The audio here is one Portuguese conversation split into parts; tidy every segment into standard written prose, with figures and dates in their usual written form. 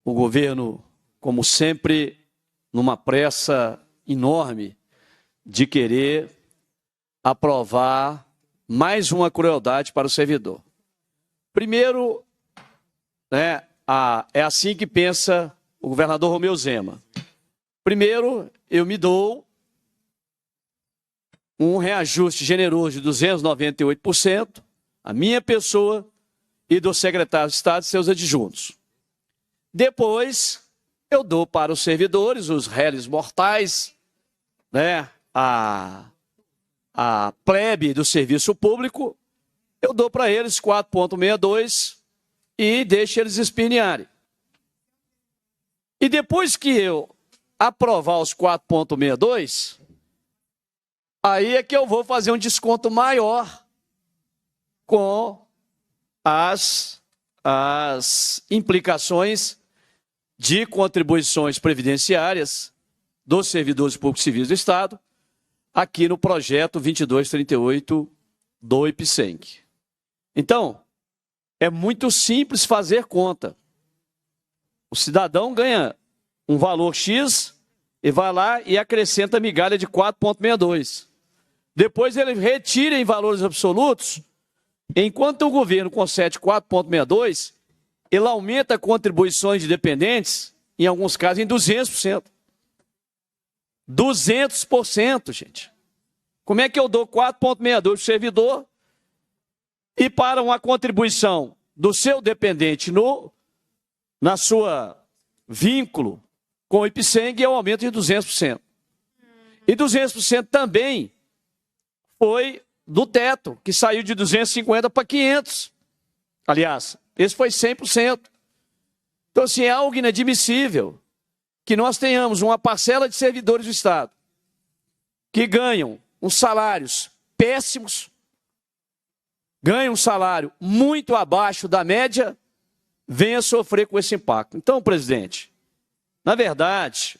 o governo, como sempre, numa pressa enorme de querer aprovar mais uma crueldade para o servidor. Primeiro, é assim que pensa o governador Romeu Zema. Primeiro, eu me dou um reajuste generoso de 298%, a minha pessoa e do secretário de Estado e seus adjuntos. Depois, eu dou para os servidores, os réis mortais, a plebe do serviço público, eu dou para eles 4,62 e deixo eles espernearem. E depois que eu aprovar os 4,62, aí é que eu vou fazer um desconto maior com as implicações de contribuições previdenciárias dos servidores públicos civis do Estado, aqui no projeto 2238 do IPSENC. Então, é muito simples fazer conta. O cidadão ganha um valor X e vai lá e acrescenta a migalha de 4,62. Depois ele retira em valores absolutos, enquanto o governo concede 4,62, ele aumenta contribuições de dependentes, em alguns casos, em 200%. 200%, gente. Como é que eu dou 4,62 para o servidor e para uma contribuição do seu dependente na sua vínculo com o IPSENG é um aumento de 200%. E 200% também foi do teto, que saiu de 250 para 500. Aliás, esse foi 100%. Então, assim, é algo inadmissível que nós tenhamos uma parcela de servidores do Estado que ganham uns salários péssimos, ganham um salário muito abaixo da média, venha sofrer com esse impacto. Então, presidente, na verdade,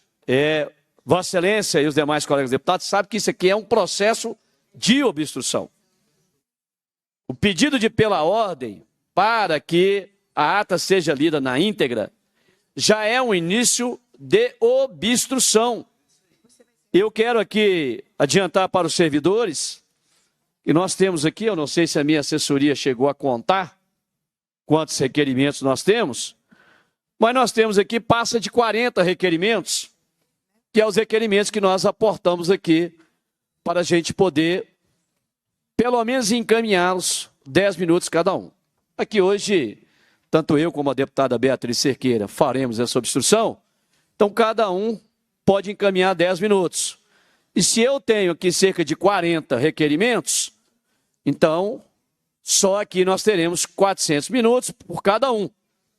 Vossa Excelência e os demais colegas deputados sabem que isso aqui é um processo de obstrução. O pedido de pela ordem para que a ata seja lida na íntegra já é um início de obstrução. Eu quero aqui adiantar para os servidores que nós temos aqui, eu não sei se a minha assessoria chegou a contar quantos requerimentos nós temos, mas nós temos aqui, passa de 40 requerimentos, que é os requerimentos que nós aportamos aqui para a gente poder, pelo menos, encaminhá-los 10 minutos cada um. Aqui hoje, tanto eu como a deputada Beatriz Cerqueira faremos essa obstrução, então cada um pode encaminhar 10 minutos. E se eu tenho aqui cerca de 40 requerimentos, então só aqui nós teremos 400 minutos por cada um.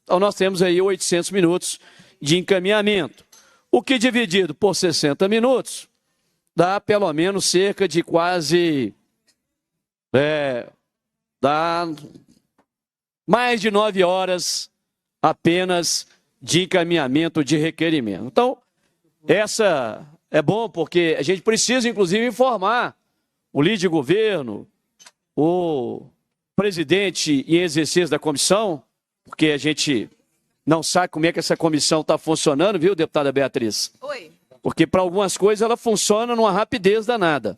Então nós temos aí 800 minutos de encaminhamento. O que dividido por 60 minutos dá pelo menos cerca de quase... dá mais de 9 horas apenas de encaminhamento de requerimento. Então, essa é bom porque a gente precisa, inclusive, informar o líder de governo, o presidente em exercício da comissão, porque a gente não sabe como é que essa comissão está funcionando, viu, deputada Beatriz? Oi. Porque para algumas coisas ela funciona numa rapidez danada,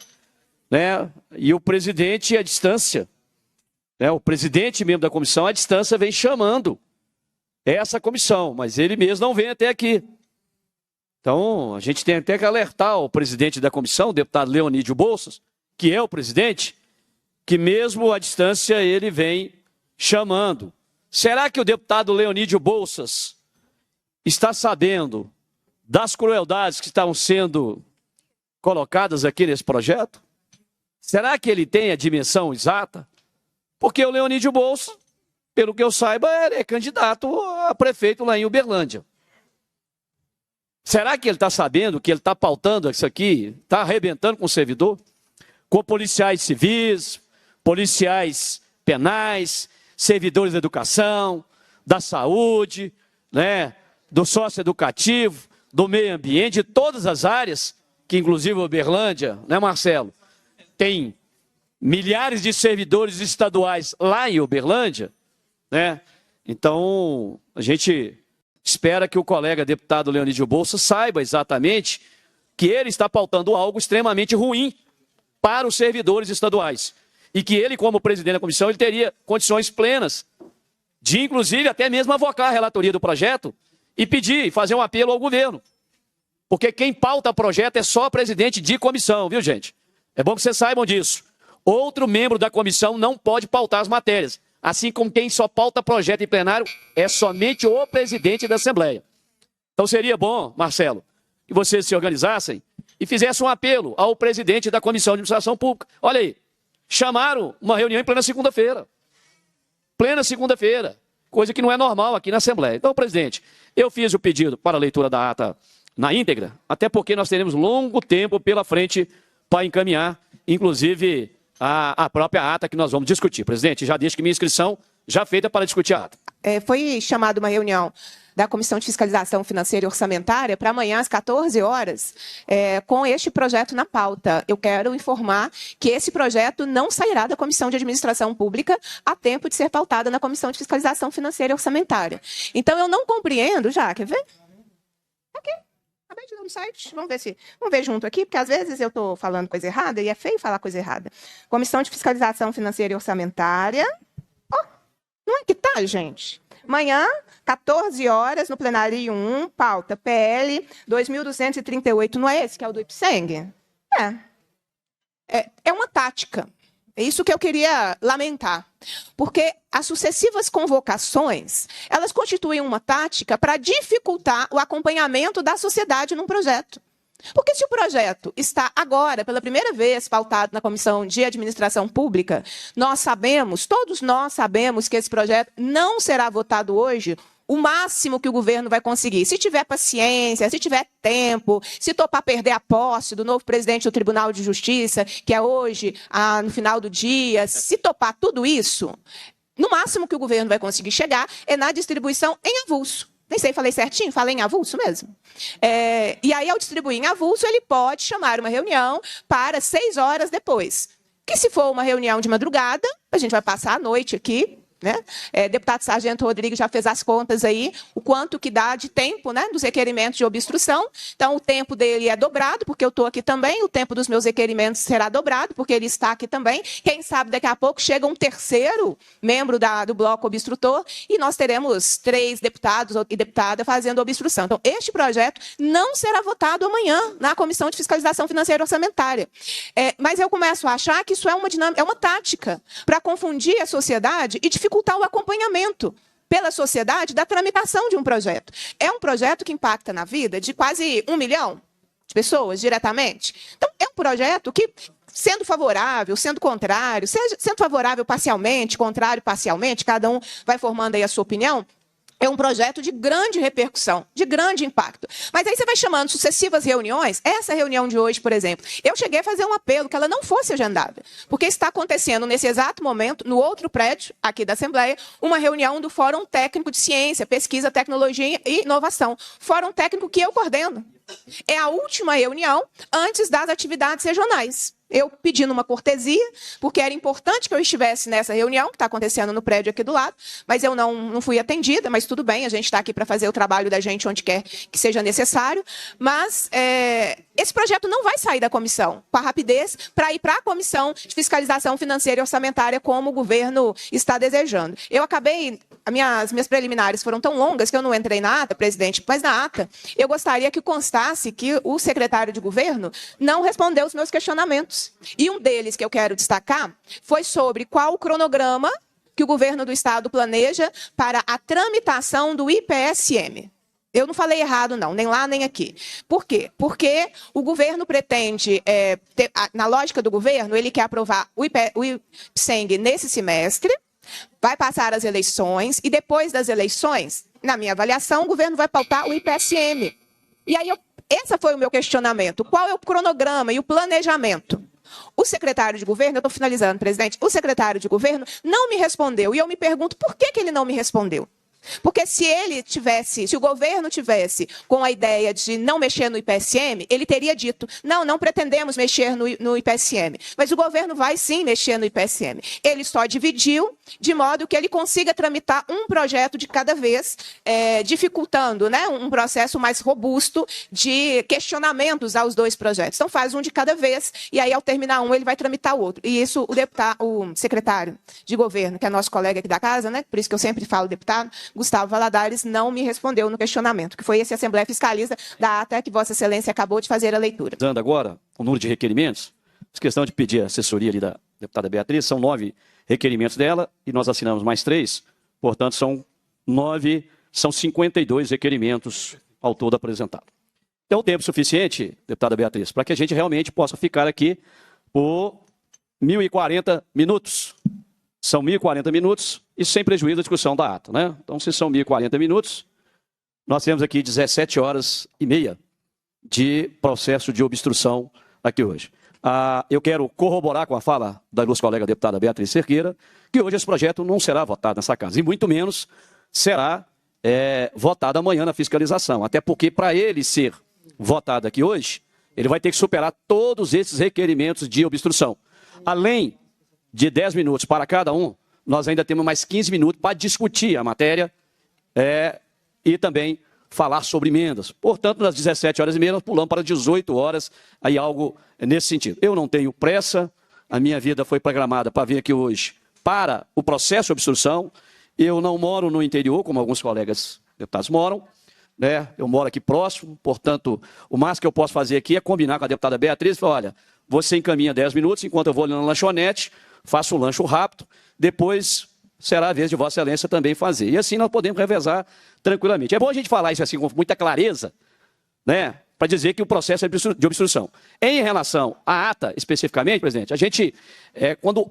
E o presidente, à distância, o presidente mesmo da comissão, à distância, vem chamando essa comissão, mas ele mesmo não vem até aqui. Então, a gente tem até que alertar o presidente da comissão, o deputado Leonídio Bolsas, que é o presidente, que mesmo à distância ele vem chamando. Será que o deputado Leonídio Bolsas está sabendo das crueldades que estão sendo colocadas aqui nesse projeto? Será que ele tem a dimensão exata? Porque o Leonídio Bolsas, pelo que eu saiba, ele é candidato a prefeito lá em Uberlândia. Será que ele está sabendo que ele está pautando isso aqui, está arrebentando com o servidor? Com policiais civis, policiais penais, servidores da educação, da saúde, do socioeducativo, do meio ambiente, de todas as áreas, que inclusive Uberlândia, Marcelo, tem milhares de servidores estaduais lá em Uberlândia, Então, a gente espera que o colega deputado Leonídio Bolsa saiba exatamente que ele está pautando algo extremamente ruim para os servidores estaduais. E que ele, como presidente da comissão, ele teria condições plenas de, inclusive, até mesmo avocar a relatoria do projeto e pedir, e fazer um apelo ao governo. Porque quem pauta projeto é só presidente de comissão, viu, gente? É bom que vocês saibam disso. Outro membro da comissão não pode pautar as matérias. Assim como quem só pauta projeto em plenário é somente o presidente da Assembleia. Então seria bom, Marcelo, que vocês se organizassem e fizessem um apelo ao presidente da Comissão de Administração Pública. Olha aí, chamaram uma reunião em plena segunda-feira. Plena segunda-feira, coisa que não é normal aqui na Assembleia. Então, presidente, eu fiz o pedido para a leitura da ata na íntegra, até porque nós teremos longo tempo pela frente para encaminhar, inclusive, a própria ata que nós vamos discutir. Presidente, já deixo que minha inscrição já feita para discutir a ata. Foi chamada uma reunião da Comissão de Fiscalização Financeira e Orçamentária para amanhã às 14 horas, com este projeto na pauta. Eu quero informar que esse projeto não sairá da Comissão de Administração Pública a tempo de ser pautada na Comissão de Fiscalização Financeira e Orçamentária. Então, eu não compreendo, já, quer ver? Aqui. Acabei de dar no site, vamos ver junto aqui, porque às vezes eu estou falando coisa errada e é feio falar coisa errada. Comissão de Fiscalização Financeira e Orçamentária. Oh, não é que tá, gente? Amanhã, 14 horas, no plenário 1, pauta PL 2238. Não é esse que é o do IPSENG? É uma tática. É isso que eu queria lamentar. Porque as sucessivas convocações, elas constituem uma tática para dificultar o acompanhamento da sociedade num projeto. Porque se o projeto está agora, pela primeira vez, pautado na Comissão de Administração Pública, todos nós sabemos que esse projeto não será votado hoje, o máximo que o governo vai conseguir. Se tiver paciência, se tiver tempo, se topar perder a posse do novo presidente do Tribunal de Justiça, que é hoje, no final do dia, se topar tudo isso, no máximo que o governo vai conseguir chegar é na distribuição em avulso. Nem sei, falei certinho? Falei em avulso mesmo? E aí, ao distribuir em avulso, ele pode chamar uma reunião para 6 horas depois. Que se for uma reunião de madrugada, a gente vai passar a noite aqui, né? Deputado Sargento Rodrigues já fez as contas aí, o quanto que dá de tempo, né, dos requerimentos de obstrução. Então, o tempo dele é dobrado, porque eu estou aqui também, o tempo dos meus requerimentos será dobrado, porque ele está aqui também. Quem sabe, daqui a pouco, chega um terceiro membro do bloco obstrutor e nós teremos 3 deputados e deputada fazendo obstrução. Então, este projeto não será votado amanhã na Comissão de Fiscalização Financeira e Orçamentária. Mas eu começo a achar que isso é uma tática para confundir a sociedade e dificultar o acompanhamento pela sociedade da tramitação de um projeto. É um projeto que impacta na vida de quase 1 milhão de pessoas diretamente. Então, é um projeto que, sendo favorável, sendo contrário, sendo favorável parcialmente, contrário parcialmente, cada um vai formando aí a sua opinião, é um projeto de grande repercussão, de grande impacto. Mas aí você vai chamando sucessivas reuniões. Essa reunião de hoje, por exemplo, eu cheguei a fazer um apelo que ela não fosse agendada, porque está acontecendo nesse exato momento, no outro prédio aqui da Assembleia, uma reunião do Fórum Técnico de Ciência, Pesquisa, Tecnologia e Inovação. Fórum técnico que eu coordeno. É a última reunião antes das atividades regionais. Eu pedindo uma cortesia, porque era importante que eu estivesse nessa reunião, que está acontecendo no prédio aqui do lado, mas eu não fui atendida, mas tudo bem, a gente está aqui para fazer o trabalho da gente onde quer que seja necessário. Mas esse projeto não vai sair da comissão com a rapidez para ir para a Comissão de Fiscalização Financeira e Orçamentária, como o governo está desejando. Eu acabei, as minhas preliminares foram tão longas que eu não entrei na ata, presidente, mas na ata eu gostaria que constasse que o secretário de governo não respondeu os meus questionamentos. E um deles que eu quero destacar foi sobre qual o cronograma que o governo do Estado planeja para a tramitação do IPSM. Eu não falei errado, não, nem lá, nem aqui. Por quê? Porque o governo pretende, na lógica do governo, ele quer aprovar o IPSENG nesse semestre, vai passar as eleições, e depois das eleições, na minha avaliação, o governo vai pautar o IPSM. E aí, esse foi o meu questionamento. Qual é o cronograma e o planejamento? O secretário de governo, eu estou finalizando, presidente, o secretário de governo não me respondeu. E eu me pergunto por que ele não me respondeu. Porque se o governo tivesse com a ideia de não mexer no IPSM, ele teria dito, não pretendemos mexer no IPSM. Mas o governo vai sim mexer no IPSM. Ele só dividiu de modo que ele consiga tramitar um projeto de cada vez, dificultando, né, um processo mais robusto de questionamentos aos dois projetos. Então faz um de cada vez, e aí ao terminar um ele vai tramitar o outro. E isso o secretário de governo, que é nosso colega aqui da casa, né, por isso que eu sempre falo deputado, Gustavo Valadares, não me respondeu no questionamento, que foi esse Assembleia Fiscaliza da ata que Vossa Excelência acabou de fazer a leitura. Dando agora o número de requerimentos, questão de pedir a assessoria ali da deputada Beatriz, são 9 requerimentos dela e nós assinamos mais 3, portanto são 52 requerimentos ao todo apresentado. Então, tempo suficiente, deputada Beatriz, para que a gente realmente possa ficar aqui por 1.040 minutos. São 1.040 minutos e sem prejuízo da discussão da ata, né? Então, se são 1.040 minutos, nós temos aqui 17h30 de processo de obstrução aqui hoje. Eu quero corroborar com a fala da nossa colega deputada Beatriz Cerqueira, que hoje esse projeto não será votado nessa casa, e muito menos será votado amanhã na fiscalização. Até porque, para ele ser votado aqui hoje, ele vai ter que superar todos esses requerimentos de obstrução. Além de 10 minutos para cada um, nós ainda temos mais 15 minutos para discutir a matéria e também falar sobre emendas. Portanto, nas 17h30, nós pulamos para 18 horas, aí algo nesse sentido. Eu não tenho pressa, a minha vida foi programada para vir aqui hoje para o processo de obstrução. Eu não moro no interior, como alguns colegas deputados moram, né? Eu moro aqui próximo, portanto, o máximo que eu posso fazer aqui é combinar com a deputada Beatriz e falar, olha, você encaminha 10 minutos, enquanto eu vou ali na lanchonete, faço um lanche rápido, depois será a vez de Vossa Excelência também fazer. E assim nós podemos revezar tranquilamente. É bom a gente falar isso assim com muita clareza, né, para dizer que o processo é de obstrução. Em relação à ata, especificamente, presidente, a gente, quando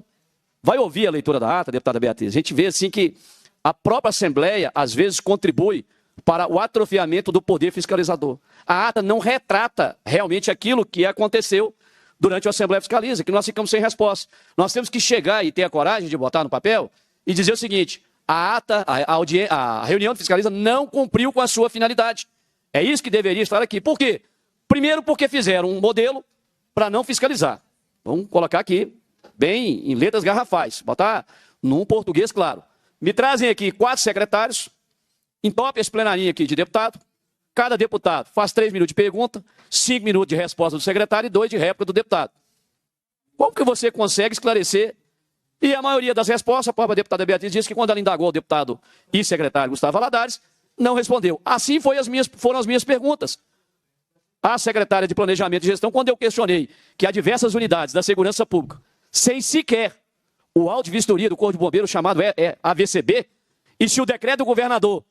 vai ouvir a leitura da ata, deputada Beatriz, a gente vê assim que a própria Assembleia, às vezes, contribui para o atrofiamento do poder fiscalizador. A ata não retrata realmente aquilo que aconteceu durante a Assembleia Fiscaliza, que nós ficamos sem resposta. Nós temos que chegar e ter a coragem de botar no papel e dizer o seguinte, a reunião de Fiscaliza não cumpriu com a sua finalidade. É isso que deveria estar aqui. Por quê? Primeiro, porque fizeram um modelo para não fiscalizar. Vamos colocar aqui, bem em letras garrafais, botar num português claro. Me trazem aqui 4 secretários, entope esse plenarinho aqui de deputado, cada deputado faz 3 minutos de pergunta, 5 minutos de resposta do secretário e 2 de réplica do deputado. Como que você consegue esclarecer? E a maioria das respostas, a própria deputada Beatriz disse que quando ela indagou o deputado e secretário Gustavo Valadares, não respondeu. Assim foram as minhas perguntas. A secretária de Planejamento e Gestão, quando eu questionei que há diversas unidades da segurança pública, sem sequer o auto de vistoria do Corpo de Bombeiros, chamado AVCB, e se o decreto do governador,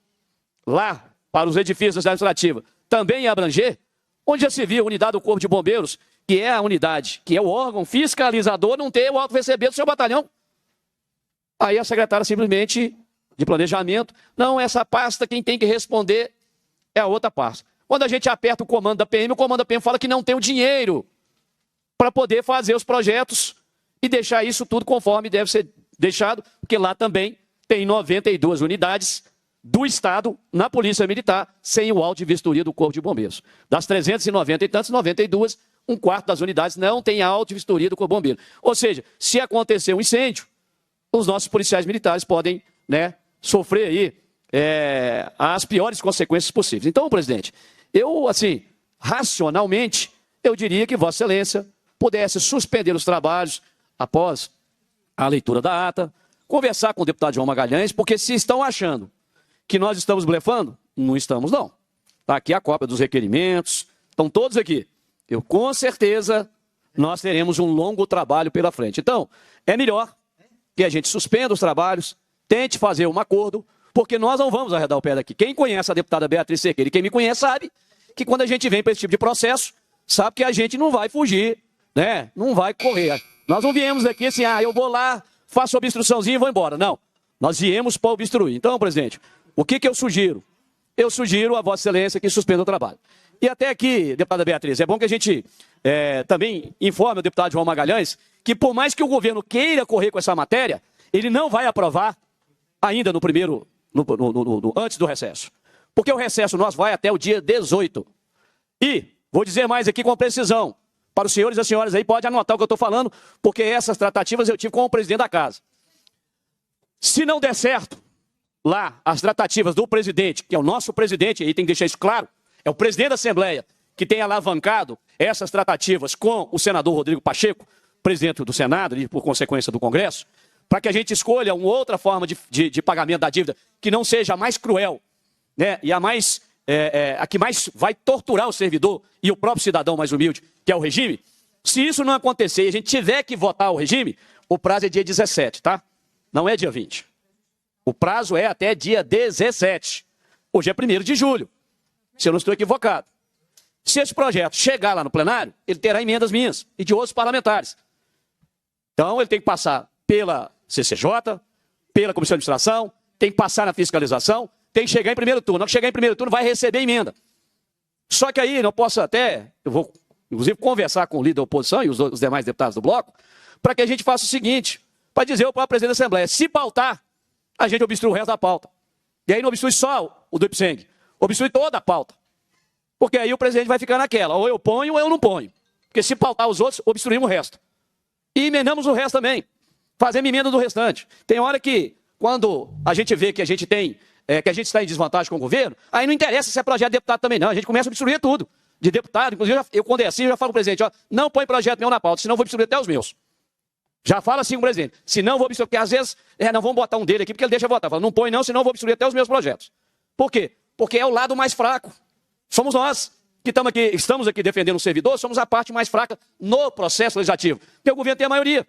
lá para os edifícios administrativos, também ia abranger, onde já se viu a unidade do Corpo de Bombeiros, que é a unidade, que é o órgão fiscalizador, não ter o auto VCB do seu batalhão. Aí a secretária simplesmente, de planejamento, não, essa pasta quem tem que responder é a outra pasta. Quando a gente aperta o comando da PM fala que não tem o dinheiro para poder fazer os projetos e deixar isso tudo conforme deve ser deixado, porque lá também tem 92 unidades do Estado na Polícia Militar, sem o auto de vistoria do Corpo de Bombeiros. Das 390 e tantos, 92, um quarto das unidades não tem auto de vistoria do Corpo de Bombeiros. Ou seja, se acontecer um incêndio, os nossos policiais militares podem, né, sofrer aí as piores consequências possíveis. Então, presidente, eu, assim, racionalmente, eu diria que Vossa Excelência pudesse suspender os trabalhos após a leitura da ata, conversar com o deputado João Magalhães, porque se estão achando que nós estamos blefando, não estamos, não. Está aqui a cópia dos requerimentos, estão todos aqui. Com certeza, nós teremos um longo trabalho pela frente. Então, é melhor que a gente suspenda os trabalhos, tente fazer um acordo, porque nós não vamos arredar o pé daqui. Quem conhece a deputada Beatriz Cerqueira e quem me conhece sabe que quando a gente vem para esse tipo de processo, sabe que a gente não vai fugir, né? Não vai correr. Nós não viemos aqui assim, eu vou lá, faço a obstruçãozinha e vou embora. Não, nós viemos para obstruir. Então, presidente, o que eu sugiro? Eu sugiro a Vossa Excelência que suspenda o trabalho. E até aqui, deputada Beatriz, é bom que a gente também informe o deputado João Magalhães que por mais que o governo queira correr com essa matéria, ele não vai aprovar ainda no primeiro antes do recesso. Porque o recesso nosso vai até o dia 18. E, vou dizer mais aqui com precisão, para os senhores e as senhoras aí, pode anotar o que eu estou falando, porque essas tratativas eu tive com o presidente da casa. Se não der certo, lá, as tratativas do presidente, que é o nosso presidente, aí tem que deixar isso claro, é o presidente da Assembleia, que tem alavancado essas tratativas com o senador Rodrigo Pacheco, presidente do Senado e, por consequência, do Congresso, para que a gente escolha uma outra forma de pagamento da dívida que não seja a mais cruel, né, e a que mais vai torturar o servidor e o próprio cidadão mais humilde, que é o regime. Se isso não acontecer e a gente tiver que votar o regime, o prazo é dia 17, tá? Não é dia 20. O prazo é até dia 17. Hoje é 1º de julho, se eu não estou equivocado. Se esse projeto chegar lá no plenário, ele terá emendas minhas e de outros parlamentares. Então, ele tem que passar pela CCJ, pela Comissão de Administração, tem que passar na fiscalização, tem que chegar em primeiro turno. Na hora que chegar em primeiro turno, vai receber emenda. Só que aí, eu posso até, eu vou, inclusive, conversar com o líder da oposição e os demais deputados do bloco, para que a gente faça o seguinte, para dizer ao próprio presidente da Assembleia, se pautar, a gente obstrui o resto da pauta. E aí não obstrui só o do IPSENG, obstrui toda a pauta. Porque aí o presidente vai ficar naquela, ou eu ponho ou eu não ponho. Porque se pautar os outros, obstruímos o resto. E emendamos o resto também. Fazemos emenda do restante. Tem hora que, quando a gente vê que a gente tem, que a gente está em desvantagem com o governo, aí não interessa se é projeto de deputado também não. A gente começa a obstruir tudo. De deputado, inclusive, eu quando é assim, eu já falo com o presidente, ó, não põe projeto meu na pauta, senão eu vou obstruir até os meus. Já fala assim com o presidente. Senão eu vou obstruir, porque às vezes, não vamos botar um dele aqui, porque ele deixa votar. Fala, não põe não, senão eu vou obstruir até os meus projetos. Por quê? Porque é o lado mais fraco. Somos nós que estamos aqui defendendo o servidor, somos a parte mais fraca no processo legislativo. Porque o governo tem a maioria.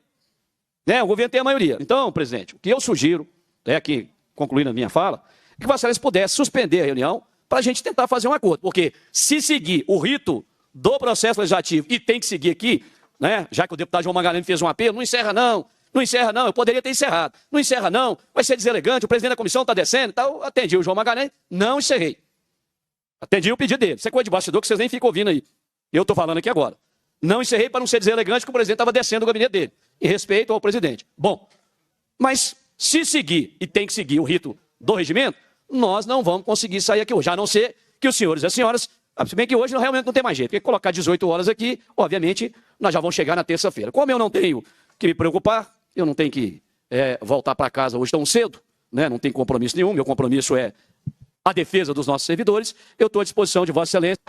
Né? O governo tem a maioria. Então, presidente, o que eu sugiro, aqui concluindo a minha fala, é que Vossa Excelência pudesse suspender a reunião para a gente tentar fazer um acordo. Porque se seguir o rito do processo legislativo, e tem que seguir aqui, né? Já que o deputado João Magalhães fez um apelo, não encerra não, não encerra não, eu poderia ter encerrado. Não encerra não, vai ser deselegante, o presidente da comissão está descendo e tal. Atendi o João Magalhães, não encerrei. Atendi o pedido dele. Isso é coisa de bastidor que vocês nem ficam ouvindo aí. Eu estou falando aqui agora. Não encerrei para não ser deselegante, que o presidente estava descendo o gabinete dele. Em respeito ao presidente. Bom, mas se seguir, e tem que seguir o rito do regimento, nós não vamos conseguir sair aqui hoje. A não ser que os senhores e as senhoras, se bem que hoje realmente não tem mais jeito. Porque colocar 18 horas aqui, obviamente, nós já vamos chegar na terça-feira. Como eu não tenho que me preocupar, eu não tenho que voltar para casa hoje tão cedo, né? Não tenho compromisso nenhum, meu compromisso é a defesa dos nossos servidores, eu estou à disposição de Vossa Excelência.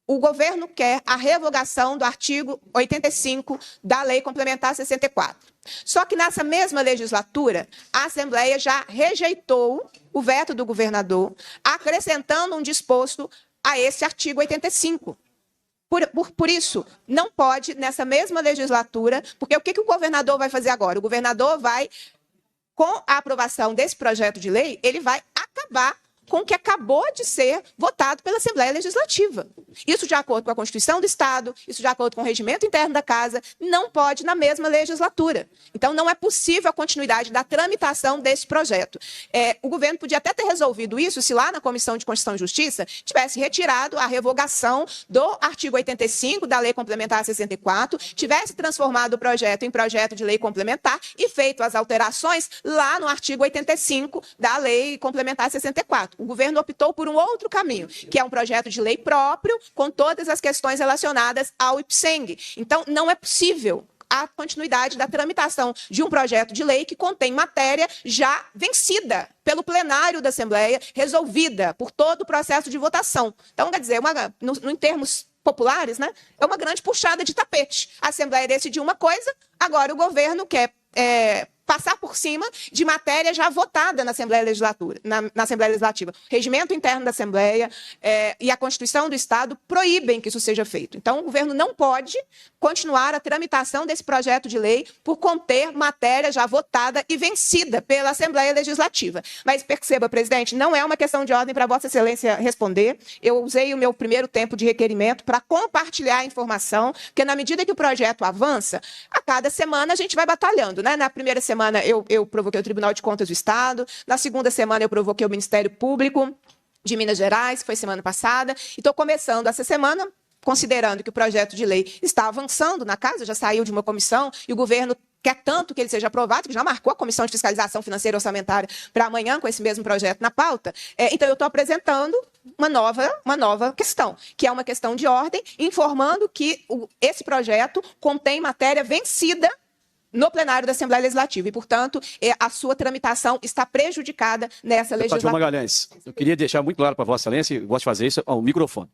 O governo quer a revogação do artigo 85 da Lei Complementar 64. Só que nessa mesma legislatura, a Assembleia já rejeitou o veto do governador, acrescentando um disposto a esse artigo 85. Por isso, não pode, nessa mesma legislatura, porque o que o governador vai fazer agora? O governador vai, com a aprovação desse projeto de lei, ele vai acabar com o que acabou de ser votado pela Assembleia Legislativa. Isso de acordo com a Constituição do Estado, isso de acordo com o regimento interno da Casa, não pode na mesma legislatura. Então, não é possível a continuidade da tramitação desse projeto. O governo podia até ter resolvido isso se lá na Comissão de Constituição e Justiça tivesse retirado a revogação do artigo 85 da Lei Complementar 64, tivesse transformado o projeto em projeto de lei complementar e feito as alterações lá no artigo 85 da Lei Complementar 64. O governo optou por um outro caminho, que é um projeto de lei próprio, com todas as questões relacionadas ao IPSENG. Então, não é possível a continuidade da tramitação de um projeto de lei que contém matéria já vencida pelo plenário da Assembleia, resolvida por todo o processo de votação. Então, quer dizer, em termos populares, né, é uma grande puxada de tapete. A Assembleia decidiu uma coisa, agora o governo quer passar por cima de matéria já votada na Assembleia Legislativa. O regimento interno da Assembleia e a Constituição do Estado proíbem que isso seja feito. Então, o governo não pode continuar a tramitação desse projeto de lei por conter matéria já votada e vencida pela Assembleia Legislativa. Mas perceba, presidente, não é uma questão de ordem para Vossa Excelência responder. Eu usei o meu primeiro tempo de requerimento para compartilhar a informação, porque na medida que o projeto avança, a cada semana a gente vai batalhando, né? Na primeira semana eu provoquei o Tribunal de Contas do Estado, na segunda semana eu provoquei o Ministério Público de Minas Gerais, foi semana passada, e estou começando essa semana, considerando que o projeto de lei está avançando na casa, já saiu de uma comissão, e o governo quer tanto que ele seja aprovado, que já marcou a Comissão de Fiscalização Financeira e Orçamentária para amanhã com esse mesmo projeto na pauta. Então, eu estou apresentando uma nova questão, que é uma questão de ordem, informando que esse projeto contém matéria vencida no plenário da Assembleia Legislativa e, portanto, a sua tramitação está prejudicada nessa legislação. Magalhães, eu queria deixar muito claro para Vossa Excelência, e gosto de fazer isso ao microfone.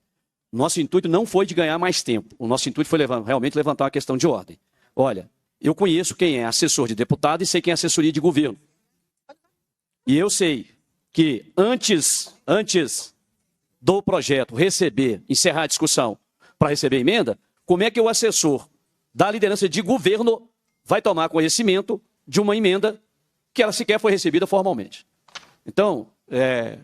Nosso intuito não foi de ganhar mais tempo, o nosso intuito foi realmente levantar uma questão de ordem. Olha, eu conheço quem é assessor de deputado e sei quem é assessoria de governo. E eu sei que antes do projeto encerrar a discussão para receber emenda, como é que o assessor da liderança de governo vai tomar conhecimento de uma emenda que ela sequer foi recebida formalmente. Então,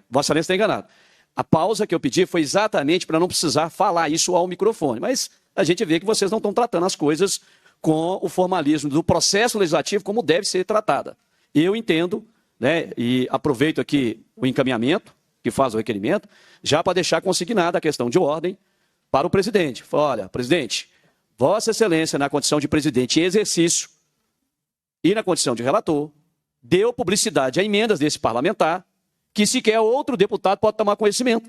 Vossa Excelência está enganado. A pausa que eu pedi foi exatamente para não precisar falar isso ao microfone, mas a gente vê que vocês não estão tratando as coisas com o formalismo do processo legislativo como deve ser tratada. Eu entendo, né, e aproveito aqui o encaminhamento que faz o requerimento, já para deixar consignada a questão de ordem para o presidente. Fala, olha, presidente, Vossa Excelência, na condição de presidente em exercício e na condição de relator, deu publicidade a emendas desse parlamentar que sequer outro deputado pode tomar conhecimento.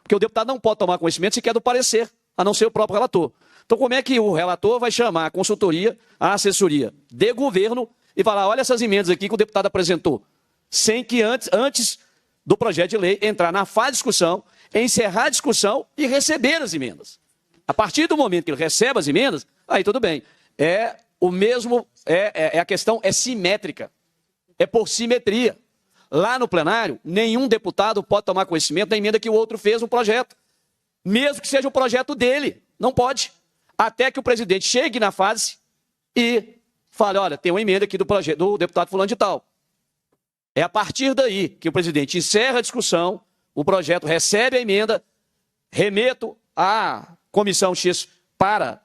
Porque o deputado não pode tomar conhecimento sequer do parecer, a não ser o próprio relator. Então, como é que o relator vai chamar a consultoria, a assessoria de governo e falar, olha essas emendas aqui que o deputado apresentou, sem que antes do projeto de lei entrar na fase de discussão, encerrar a discussão e receber as emendas. A partir do momento que ele recebe as emendas, aí tudo bem. A questão é simétrica, é por simetria. Lá no plenário, nenhum deputado pode tomar conhecimento da emenda que o outro fez no projeto, mesmo que seja o projeto dele, não pode. Até que o presidente chegue na fase e fale, olha, tem uma emenda aqui do projeto do deputado fulano de tal. É a partir daí que o presidente encerra a discussão, o projeto recebe a emenda, remeto à comissão X para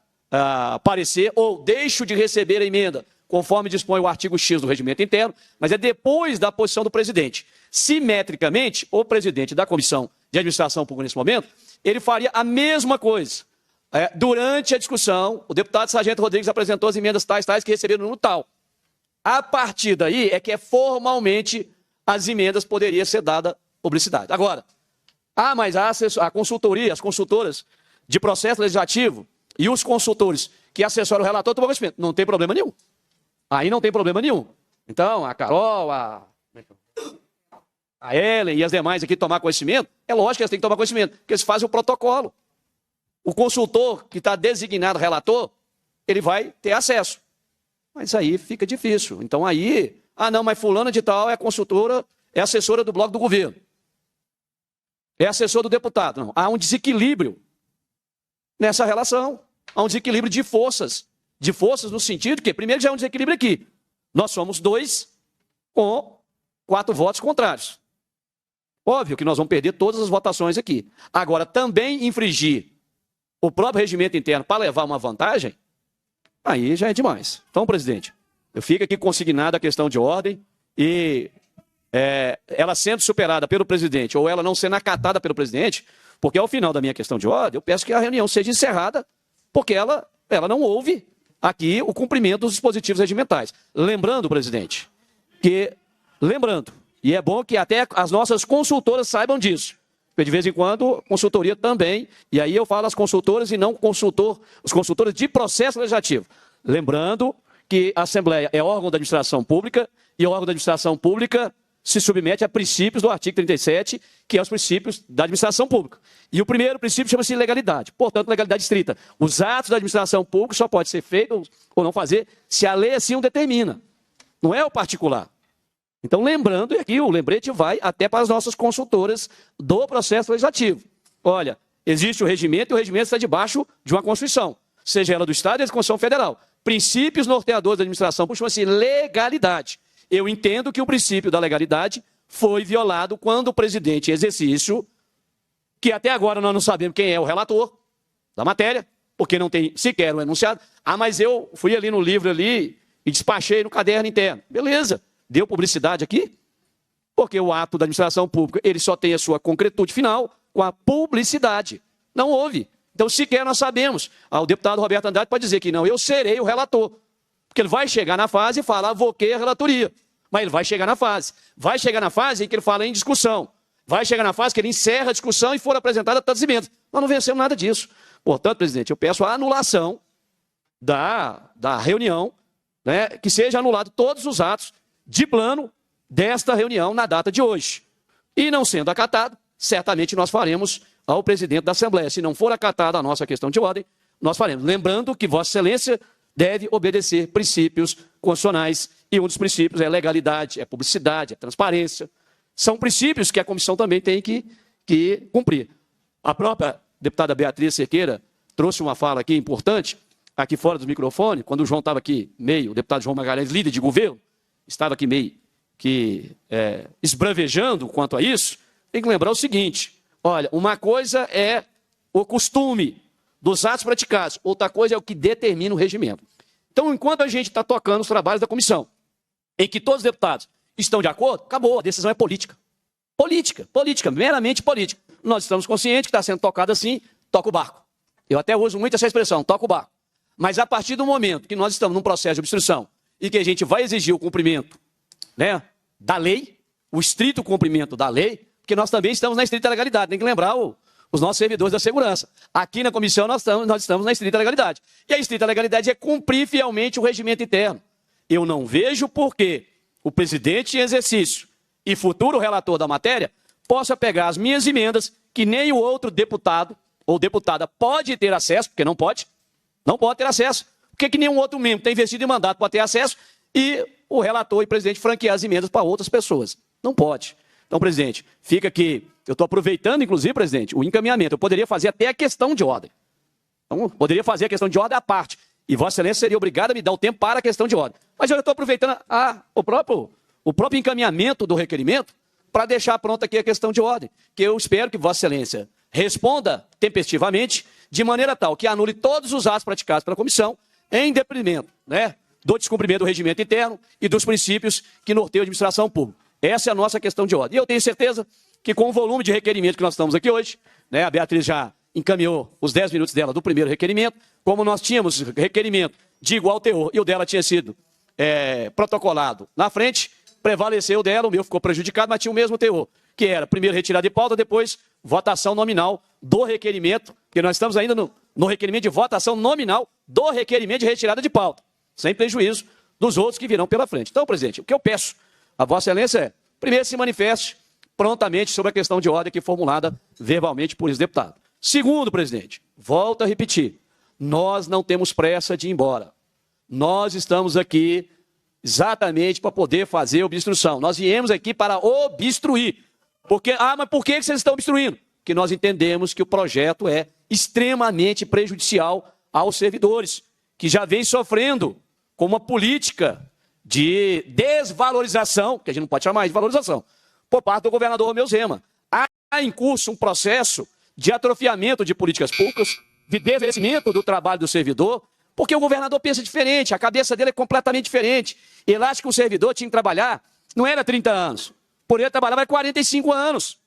parecer, ou deixo de receber a emenda, conforme dispõe o artigo X do regimento interno, mas é depois da posição do presidente. Simetricamente, o presidente da Comissão de Administração Pública, nesse momento, ele faria a mesma coisa. Durante a discussão, o deputado Sargento Rodrigues apresentou as emendas tais que receberam no tal. A partir daí é que formalmente as emendas poderiam ser dada publicidade. Agora, mas a consultoria, as consultoras de processo legislativo e os consultores que assessoram o relator tomam conhecimento. Não tem problema nenhum. Aí não tem problema nenhum. Então, a Carol, a Ellen e as demais aqui tomar conhecimento, é lógico que eles têm que tomar conhecimento, porque eles fazem o protocolo. O consultor que está designado relator, ele vai ter acesso. Mas aí fica difícil. Então aí, não, mas fulana de tal é consultora, é assessora do bloco do governo. É assessor do deputado. Não, há um desequilíbrio nessa relação. Há um desequilíbrio de forças. De forças no sentido que, primeiro, já é um desequilíbrio aqui. Nós somos 2 com 4 votos contrários. Óbvio que nós vamos perder todas as votações aqui. Agora, também infringir o próprio regimento interno para levar uma vantagem, aí já é demais. Então, presidente, eu fico aqui consignado a questão de ordem e ela sendo superada pelo presidente ou ela não sendo acatada pelo presidente, porque ao final da minha questão de ordem, eu peço que a reunião seja encerrada, porque ela não ouve aqui o cumprimento dos dispositivos regimentais. Lembrando, presidente, e é bom que até as nossas consultoras saibam disso, porque de vez em quando, consultoria também, e aí eu falo as consultoras e não os consultores de processo legislativo. Lembrando que a Assembleia é órgão da administração pública, e o órgão da administração pública se submete a princípios do artigo 37, que é os princípios da administração pública. E o primeiro princípio chama-se legalidade, portanto, legalidade estrita. Os atos da administração pública só podem ser feitos ou não fazer se a lei assim o determina. Não é o particular. Então, lembrando, e aqui o lembrete vai até para as nossas consultoras do processo legislativo. Olha, existe o regimento e o regimento está debaixo de uma Constituição, seja ela do Estado ou da Constituição Federal. Princípios norteadores da administração pública chama-se legalidade. Eu entendo que o princípio da legalidade foi violado quando o presidente em exercício, que até agora nós não sabemos quem é o relator da matéria, porque não tem sequer um enunciado. Mas eu fui ali no livro ali e despachei no caderno interno. Beleza. Deu publicidade aqui? Porque o ato da administração pública, ele só tem a sua concretude final com a publicidade. Não houve. Então, sequer nós sabemos. O deputado Roberto Andrade pode dizer que não, eu serei o relator. Porque ele vai chegar na fase e falar, avoquei a relatoria. Mas ele vai chegar na fase. Vai chegar na fase em que ele fala em discussão. Vai chegar na fase que ele encerra a discussão e for apresentada tantos emendas. Nós não vencemos nada disso. Portanto, presidente, eu peço a anulação da reunião, né, que seja anulado todos os atos de plano desta reunião na data de hoje. E não sendo acatado, certamente nós faremos ao presidente da Assembleia. Se não for acatada a nossa questão de ordem, nós faremos. Lembrando que Vossa Excelência deve obedecer princípios constitucionais, e um dos princípios é legalidade, é publicidade, é transparência. São princípios que a comissão também tem que cumprir. A própria deputada Beatriz Cerqueira trouxe uma fala aqui importante, aqui fora do microfone, quando o João estava aqui meio, o deputado João Magalhães, líder de governo, estava aqui meio que esbravejando quanto a isso. Tem que lembrar o seguinte, olha, uma coisa é o costume dos atos praticados, outra coisa é o que determina o regimento. Então, enquanto a gente está tocando os trabalhos da comissão, em que todos os deputados estão de acordo, acabou, a decisão é política. Política, meramente política. Nós estamos conscientes que está sendo tocado assim, toca o barco. Eu até uso muito essa expressão, toca o barco. Mas a partir do momento que nós estamos num processo de obstrução e que a gente vai exigir o cumprimento, né, da lei, o estrito cumprimento da lei, porque nós também estamos na estrita legalidade, tem que lembrar os nossos servidores da segurança. Aqui na comissão nós estamos na estrita legalidade. E a estrita legalidade é cumprir fielmente o regimento interno. Eu não vejo por que o presidente em exercício e futuro relator da matéria possa pegar as minhas emendas, que nem o outro deputado ou deputada pode ter acesso, porque não pode ter acesso. Por que nenhum outro membro tem investido em mandato para ter acesso e o relator e presidente franquear as emendas para outras pessoas? Não pode. Então, presidente, fica aqui, eu estou aproveitando, inclusive, presidente, o encaminhamento. Eu poderia fazer até a questão de ordem. Então, poderia fazer a questão de ordem à parte. E Vossa Excelência seria obrigada a me dar o tempo para a questão de ordem. Mas eu estou aproveitando o próprio encaminhamento do requerimento para deixar pronta aqui a questão de ordem, que eu espero que Vossa Excelência responda tempestivamente, de maneira tal que anule todos os atos praticados pela comissão em detrimento, né, do descumprimento do regimento interno e dos princípios que norteiam a administração pública. Essa é a nossa questão de ordem. E eu tenho certeza que com o volume de requerimento que nós estamos aqui hoje, né, a Beatriz já encaminhou os 10 minutos dela do primeiro requerimento, como nós tínhamos requerimento de igual teor e o dela tinha sido protocolado na frente, prevaleceu dela, o meu ficou prejudicado, mas tinha o mesmo teor, que era primeiro retirada de pauta, depois votação nominal do requerimento, porque nós estamos ainda no requerimento de votação nominal do requerimento de retirada de pauta, sem prejuízo dos outros que virão pela frente. Então, presidente, o que eu peço a Vossa Excelência é, primeiro, se manifeste prontamente sobre a questão de ordem aqui formulada verbalmente por esse deputado. Segundo, presidente, volto a repetir, nós não temos pressa de ir embora. Nós estamos aqui exatamente para poder fazer obstrução. Nós viemos aqui para obstruir. Mas por que vocês estão obstruindo? Porque nós entendemos que o projeto é extremamente prejudicial aos servidores, que já vem sofrendo com uma política de desvalorização, que a gente não pode chamar de valorização, por parte do governador Romeu Zema. Há em curso um processo de atrofiamento de políticas públicas, de desmerecimento do trabalho do servidor, porque o governador pensa diferente, a cabeça dele é completamente diferente. Ele acha que o servidor tinha que trabalhar, não era 30 anos, por ele trabalhava é 45 anos.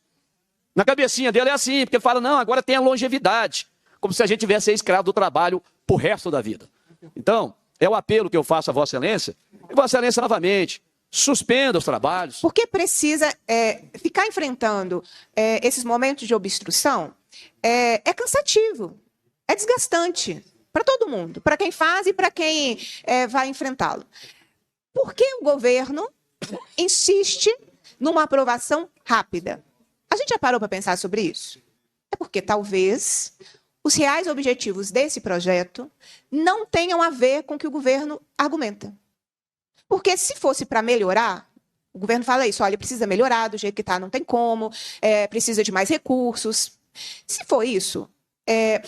Na cabecinha dele é assim, porque ele fala, não, agora tem a longevidade, como se a gente tivesse escravo do trabalho pro resto da vida. Então, é o apelo que eu faço a Vossa Excelência, e Vossa Excelência, novamente, suspenda os trabalhos. Porque precisa ficar enfrentando esses momentos de obstrução, é cansativo, é desgastante para todo mundo, para quem faz e para quem vai enfrentá-lo. Por que o governo insiste numa aprovação rápida? A gente já parou para pensar sobre isso? É porque talvez os reais objetivos desse projeto não tenham a ver com o que o governo argumenta. Porque se fosse para melhorar, o governo fala isso, olha, precisa melhorar, do jeito que está não tem como, precisa de mais recursos. Se for isso,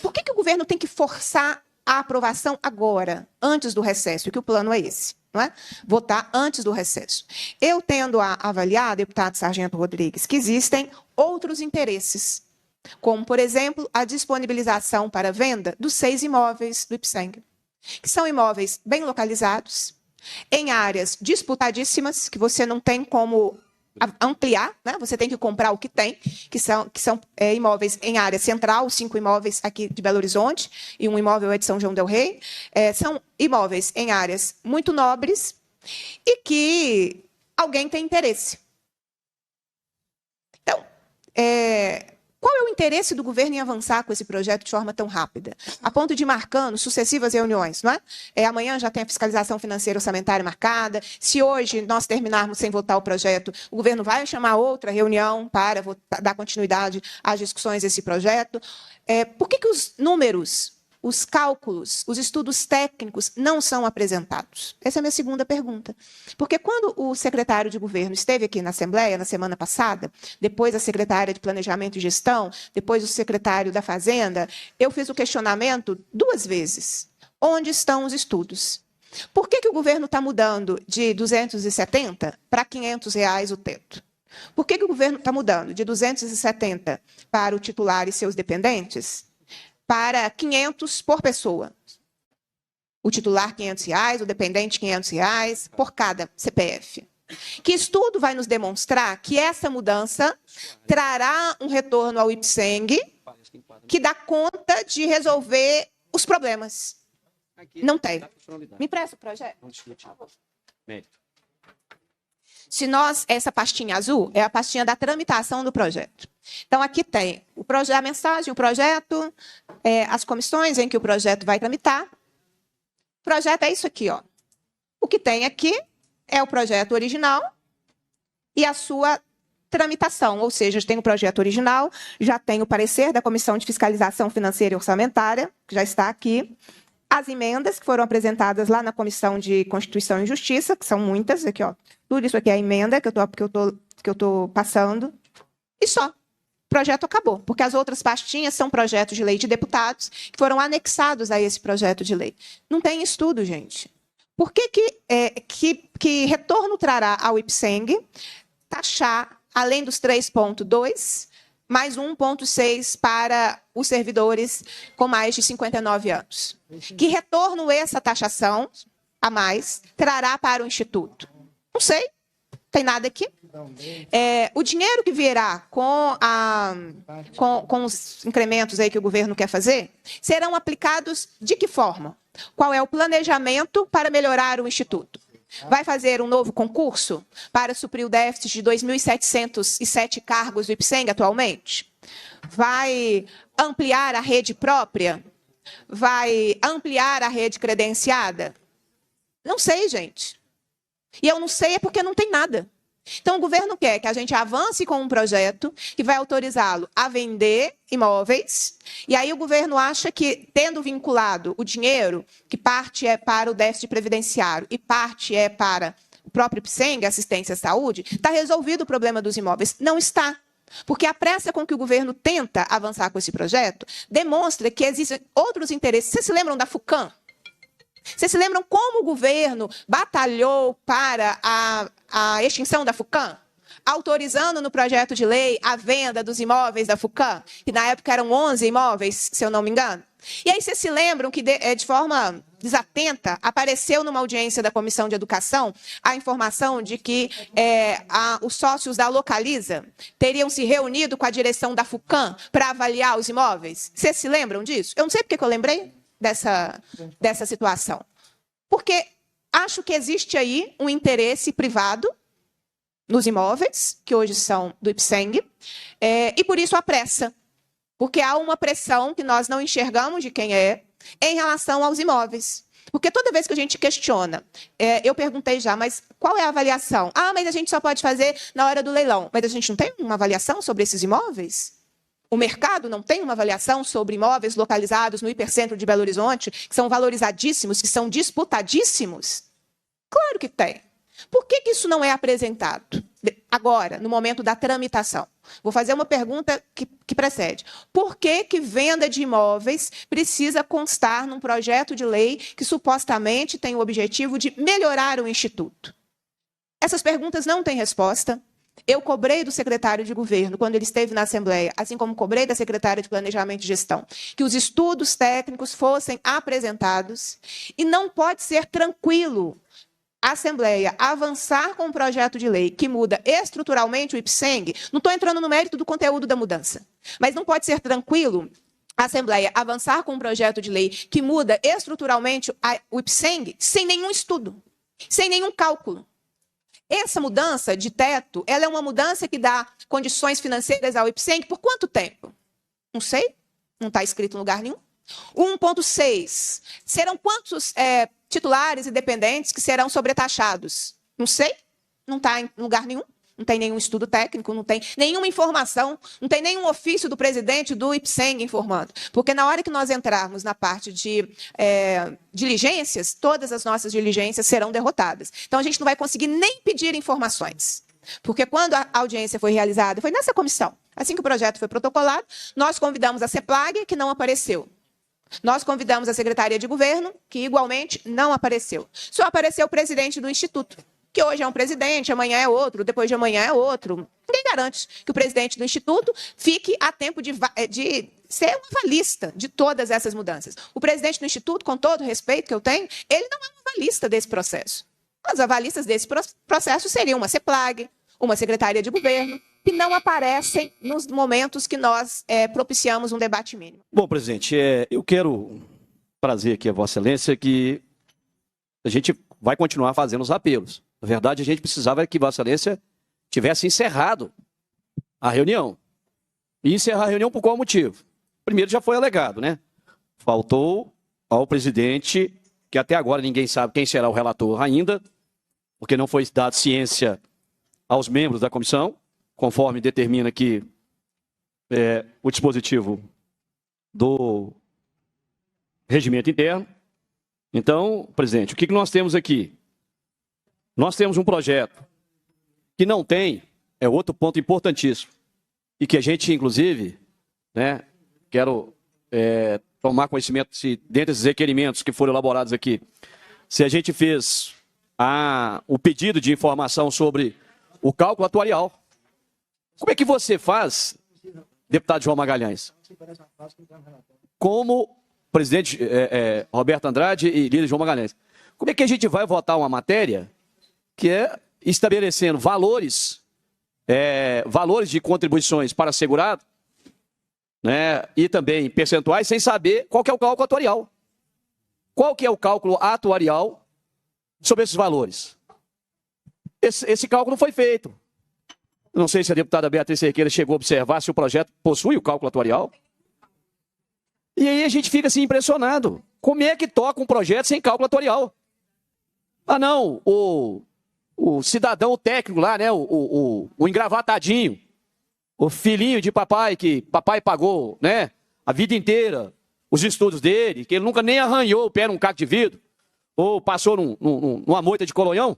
por que o governo tem que forçar a aprovação agora, antes do recesso? E que o plano é esse, não é? Votar antes do recesso. Eu tendo a avaliar, deputado Sargento Rodrigues, que existem outros interesses, como, por exemplo, a disponibilização para venda dos 6 imóveis do Ipseng, que são imóveis bem localizados, em áreas disputadíssimas, que você não tem como ampliar, né? Você tem que comprar o que tem, que são imóveis em área central, 5 imóveis aqui de Belo Horizonte e um imóvel é de São João del Rei. São imóveis em áreas muito nobres e que alguém tem interesse. Então, qual é o interesse do governo em avançar com esse projeto de forma tão rápida? A ponto de ir marcando sucessivas reuniões, não é? Amanhã já tem a fiscalização financeira orçamentária marcada. Se hoje nós terminarmos sem votar o projeto, o governo vai chamar outra reunião para dar continuidade às discussões desse projeto. Por que os números, os cálculos, os estudos técnicos não são apresentados? Essa é a minha segunda pergunta. Porque quando o secretário de governo esteve aqui na Assembleia, na semana passada, depois a secretária de Planejamento e Gestão, depois o secretário da Fazenda, eu fiz o questionamento 2 vezes. Onde estão os estudos? Por que o governo está mudando de R$ 270 para R$ 500 o teto? Por que o governo está mudando de 270 para o titular e seus dependentes para 500 por pessoa? O titular, R$ 500, o dependente, R$ 500 por cada CPF. Que estudo vai nos demonstrar que essa mudança trará um retorno ao IPSENG que dá conta de resolver os problemas? Não tem. Me empresta o projeto? Se essa pastinha azul é a pastinha da tramitação do projeto. Então, aqui tem a mensagem, o projeto, as comissões em que o projeto vai tramitar. O projeto é isso aqui, ó. O que tem aqui é o projeto original e a sua tramitação, ou seja, tem o projeto original, já tem o parecer da Comissão de Fiscalização Financeira e Orçamentária, que já está aqui, as emendas que foram apresentadas lá na Comissão de Constituição e Justiça, que são muitas, aqui, ó. Tudo isso aqui é a emenda que eu tô passando, e só. O projeto acabou, porque as outras pastinhas são projetos de lei de deputados que foram anexados a esse projeto de lei. Não tem estudo, gente. Por que retorno trará ao IPSENG taxar, além dos 3,2, mais 1,6 para os servidores com mais de 59 anos? Que retorno essa taxação a mais trará para o Instituto? Não sei, tem nada aqui. O dinheiro que virá com os incrementos aí que o governo quer fazer, serão aplicados de que forma? Qual é o planejamento para melhorar o Instituto? Vai fazer um novo concurso para suprir o déficit de 2.707 cargos do IPSENG atualmente? Vai ampliar a rede própria? Vai ampliar a rede credenciada? Não sei, gente. E eu não sei é porque não tem nada. Então, o governo quer que a gente avance com um projeto que vai autorizá-lo a vender imóveis, e aí o governo acha que, tendo vinculado o dinheiro, que parte é para o déficit previdenciário e parte é para o próprio IPSENG, assistência à saúde, está resolvido o problema dos imóveis. Não está. Porque a pressa com que o governo tenta avançar com esse projeto demonstra que existem outros interesses. Vocês se lembram da FUCAM? Vocês se lembram como o governo batalhou para a extinção da FUCAM? Autorizando no projeto de lei a venda dos imóveis da FUCAM, que na época eram 11 imóveis, se eu não me engano. E aí vocês se lembram que, de forma desatenta, apareceu numa audiência da Comissão de Educação a informação de que os sócios da Localiza teriam se reunido com a direção da FUCAM para avaliar os imóveis? Vocês se lembram disso? Eu não sei porque que eu lembrei dessa situação. Porque acho que existe aí um interesse privado nos imóveis, que hoje são do IPSENG, e por isso a pressa. Porque há uma pressão que nós não enxergamos de quem é em relação aos imóveis. Porque toda vez que a gente questiona, eu perguntei já, mas qual é a avaliação? Ah, mas a gente só pode fazer na hora do leilão. Mas a gente não tem uma avaliação sobre esses imóveis? O mercado não tem uma avaliação sobre imóveis localizados no hipercentro de Belo Horizonte, que são valorizadíssimos, que são disputadíssimos? Claro que tem. Por que isso não é apresentado agora, no momento da tramitação? Vou fazer uma pergunta que precede. Por que venda de imóveis precisa constar num projeto de lei que supostamente tem o objetivo de melhorar o Instituto? Essas perguntas não têm resposta. Eu cobrei do secretário de governo, quando ele esteve na Assembleia, assim como cobrei da secretária de Planejamento e Gestão, que os estudos técnicos fossem apresentados, e não pode ser tranquilo a Assembleia avançar com um projeto de lei que muda estruturalmente o IPSENG, não estou entrando no mérito do conteúdo da mudança, mas não pode ser tranquilo a Assembleia avançar com um projeto de lei que muda estruturalmente o IPSENG sem nenhum estudo, sem nenhum cálculo. Essa mudança de teto, ela é uma mudança que dá condições financeiras ao IPSENG por quanto tempo? Não sei, não está escrito em lugar nenhum. 1,6. Serão quantos titulares e dependentes que serão sobretaxados? Não sei, não está em lugar nenhum. Não tem nenhum estudo técnico, não tem nenhuma informação, não tem nenhum ofício do presidente do IPSENG informando. Porque na hora que nós entrarmos na parte de diligências, todas as nossas diligências serão derrotadas. Então, a gente não vai conseguir nem pedir informações. Porque quando a audiência foi realizada, foi nessa comissão, assim que o projeto foi protocolado, nós convidamos a CEPLAG, que não apareceu. Nós convidamos a Secretaria de Governo, que igualmente não apareceu. Só apareceu o presidente do Instituto, que hoje é um presidente, amanhã é outro, depois de amanhã é outro. Ninguém garante que o presidente do Instituto fique a tempo de ser um avalista de todas essas mudanças. O presidente do Instituto, com todo o respeito que eu tenho, ele não é um avalista desse processo. Os avalistas desse processo seriam uma CEPLAG, uma Secretaria de Governo, que não aparecem nos momentos que nós propiciamos um debate mínimo. Bom, presidente, eu quero trazer aqui a Vossa Excelência que a gente vai continuar fazendo os apelos. Na verdade, a gente precisava que Vossa Excelência tivesse encerrado a reunião. E encerrar a reunião por qual motivo? Primeiro, já foi alegado, né? Faltou ao presidente, que até agora ninguém sabe quem será o relator ainda, porque não foi dado ciência aos membros da comissão, conforme determina aqui o dispositivo do regimento interno. Então, presidente, o que nós temos aqui? Nós temos um projeto que não tem, é outro ponto importantíssimo, e que a gente, inclusive, né, quero tomar conhecimento se, dentre esses requerimentos que foram elaborados aqui, se a gente fez o pedido de informação sobre o cálculo atuarial. Como é que você faz, deputado João Magalhães? Como presidente Roberto Andrade e líder João Magalhães. Como é que a gente vai votar uma matéria que é estabelecendo valores de contribuições para segurado, né, e também percentuais, sem saber qual que é o cálculo atuarial? Qual que é o cálculo atuarial sobre esses valores? Esse cálculo não foi feito. Não sei se a deputada Beatriz Cerqueira chegou a observar se o projeto possui o cálculo atuarial. E aí a gente fica assim impressionado. Como é que toca um projeto sem cálculo atuarial? Ah, não, o cidadão técnico lá, né, o engravatadinho, o filhinho de papai, que papai pagou, né, a vida inteira, os estudos dele, que ele nunca nem arranhou o pé num caco de vidro, ou passou numa moita de colonhão.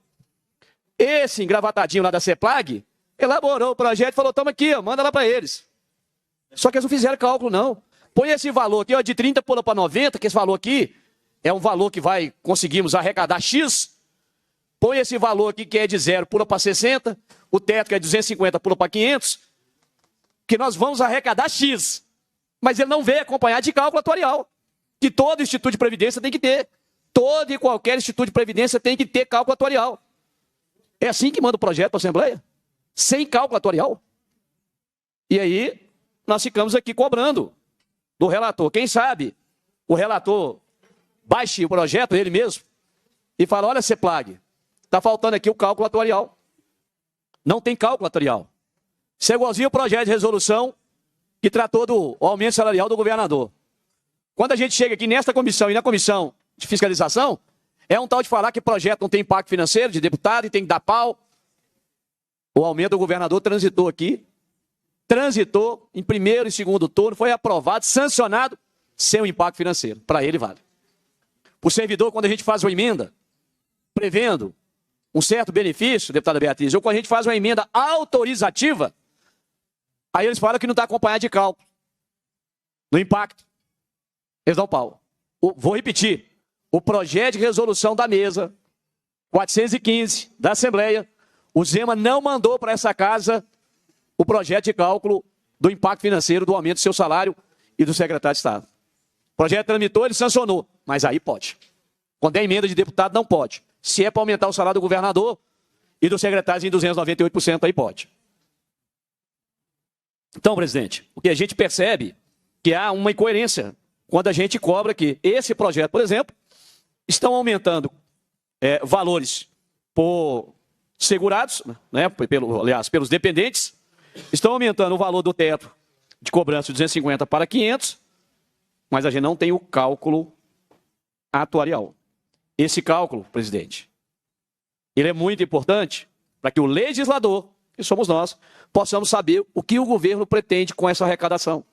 Esse engravatadinho lá da CEPLAG elaborou o projeto e falou, toma aqui, ó, manda lá para eles. Só que eles não fizeram cálculo, não. Põe esse valor aqui, ó, de 30 pula para 90, que esse valor aqui é um valor que conseguimos arrecadar X. Põe esse valor aqui que é de 0, pula para 60, o teto que é de 250, pula para 500, que nós vamos arrecadar X. Mas ele não veio acompanhar de cálculo atuarial, que todo instituto de previdência tem que ter. Todo e qualquer instituto de previdência tem que ter cálculo atuarial. É assim que manda o projeto para a Assembleia? Sem cálculo atuarial? E aí, nós ficamos aqui cobrando do relator. Quem sabe o relator baixe o projeto, ele mesmo, e fala, olha, CEPLAG, está faltando aqui o cálculo atuarial. Não tem cálculo atuarial. Isso é igualzinho o projeto de resolução que tratou do aumento salarial do governador. Quando a gente chega aqui nesta comissão e na comissão de fiscalização, é um tal de falar que projeto não tem impacto financeiro de deputado e tem que dar pau. O aumento do governador transitou aqui, transitou em primeiro e segundo turno, foi aprovado, sancionado, sem o impacto financeiro. Para ele vale. Para o servidor, quando a gente faz uma emenda, prevendo um certo benefício, deputada Beatriz, ou quando a gente faz uma emenda autorizativa, aí eles falam que não está acompanhado de cálculo, no impacto. Eles dão pau. Vou repetir. O projeto de resolução da mesa, 415, da Assembleia, o Zema não mandou para essa casa o projeto de cálculo do impacto financeiro do aumento do seu salário e do secretário de Estado. O projeto tramitou, ele sancionou, mas aí pode. Quando é emenda de deputado, não pode. Se é para aumentar o salário do governador e dos secretários em 298%, aí pode. Então, presidente, o que a gente percebe é que há uma incoerência quando a gente cobra que esse projeto, por exemplo, estão aumentando valores por segurados, né, aliás, pelos dependentes, estão aumentando o valor do teto de cobrança de 250 para 500, mas a gente não tem o cálculo atuarial. Esse cálculo, presidente, ele é muito importante para que o legislador, que somos nós, possamos saber o que o governo pretende com essa arrecadação.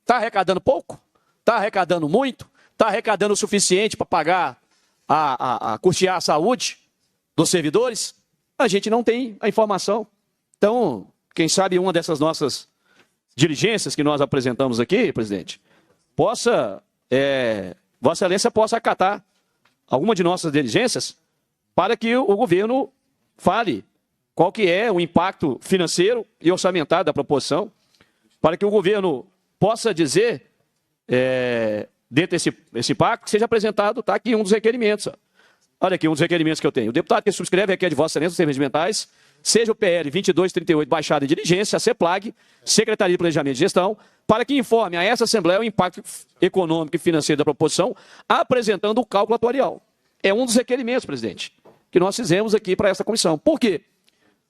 Está arrecadando pouco? Está arrecadando muito? Está arrecadando o suficiente para pagar, custear a saúde dos servidores? A gente não tem a informação. Então, quem sabe uma dessas nossas diligências que nós apresentamos aqui, presidente, Vossa Excelência possa acatar alguma de nossas diligências para que o governo fale qual que é o impacto financeiro e orçamentário da proposição, para que o governo possa dizer, dentro desse impacto, que seja apresentado, está aqui um dos requerimentos. Olha aqui um dos requerimentos que eu tenho. O deputado que subscreve requer de Vossa Excelência os termos regimentais, seja o PL 2238, baixada em diligência, a CEPLAG, Secretaria de Planejamento e Gestão, para que informe a essa Assembleia o impacto econômico e financeiro da proposição, apresentando o cálculo atuarial. É um dos requerimentos, presidente, que nós fizemos aqui para essa comissão. Por quê?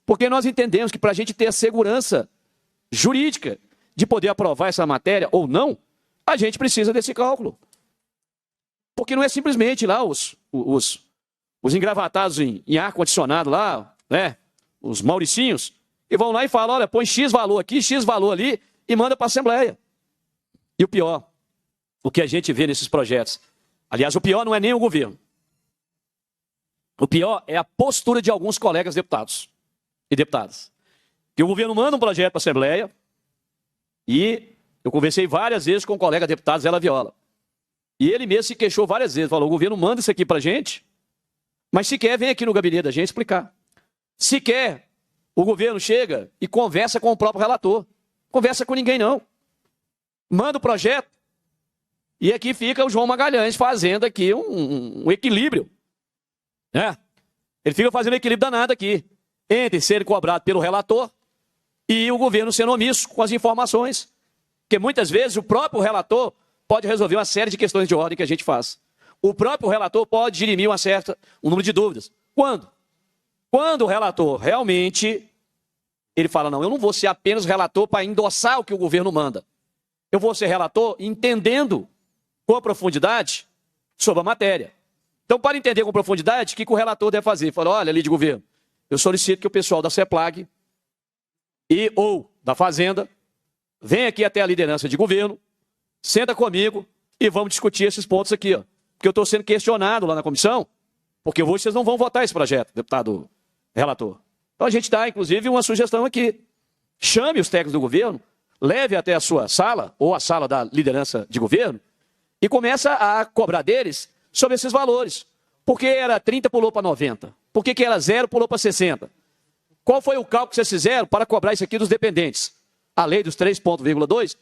Porque nós entendemos que para a gente ter a segurança jurídica de poder aprovar essa matéria ou não, a gente precisa desse cálculo. Porque não é simplesmente lá os engravatados em ar-condicionado lá, né? Os mauricinhos, e vão lá e falam, olha, põe X valor aqui, X valor ali, e manda para a Assembleia. E o pior, o que a gente vê nesses projetos, aliás, o pior não é nem o governo. O pior é a postura de alguns colegas deputados e deputadas. Que o governo manda um projeto para a Assembleia, e eu conversei várias vezes com o colega deputado Zé Laviola. E ele mesmo se queixou várias vezes, falou, o governo manda isso aqui para a gente, mas se quer, vem aqui no gabinete da gente explicar. Se quer, o governo chega e conversa com o próprio relator. Conversa com ninguém, não. Manda o projeto. E aqui fica o João Magalhães fazendo aqui um equilíbrio. Né? Ele fica fazendo um equilíbrio danado aqui. Entre ser cobrado pelo relator e o governo sendo omisso com as informações. Porque muitas vezes o próprio relator pode resolver uma série de questões de ordem que a gente faz. O próprio relator pode dirimir um número de dúvidas. Quando? Quando o relator realmente, ele fala, não, eu não vou ser apenas relator para endossar o que o governo manda. Eu vou ser relator entendendo com profundidade sobre a matéria. Então, para entender com profundidade, o que o relator deve fazer? Fala, olha, ali de governo, eu solicito que o pessoal da CEPLAG ou da Fazenda venha aqui até a liderança de governo, senta comigo e vamos discutir esses pontos aqui. Ó. Porque eu estou sendo questionado lá na comissão, porque vocês não vão votar esse projeto, deputado relator. Então a gente dá, inclusive, uma sugestão aqui. Chame os técnicos do governo, leve até a sua sala, ou a sala da liderança de governo, e começa a cobrar deles sobre esses valores. Por que era 30, pulou para 90? Por que era 0, pulou para 60? Qual foi o cálculo que vocês fizeram para cobrar isso aqui dos dependentes? A lei dos 3,2?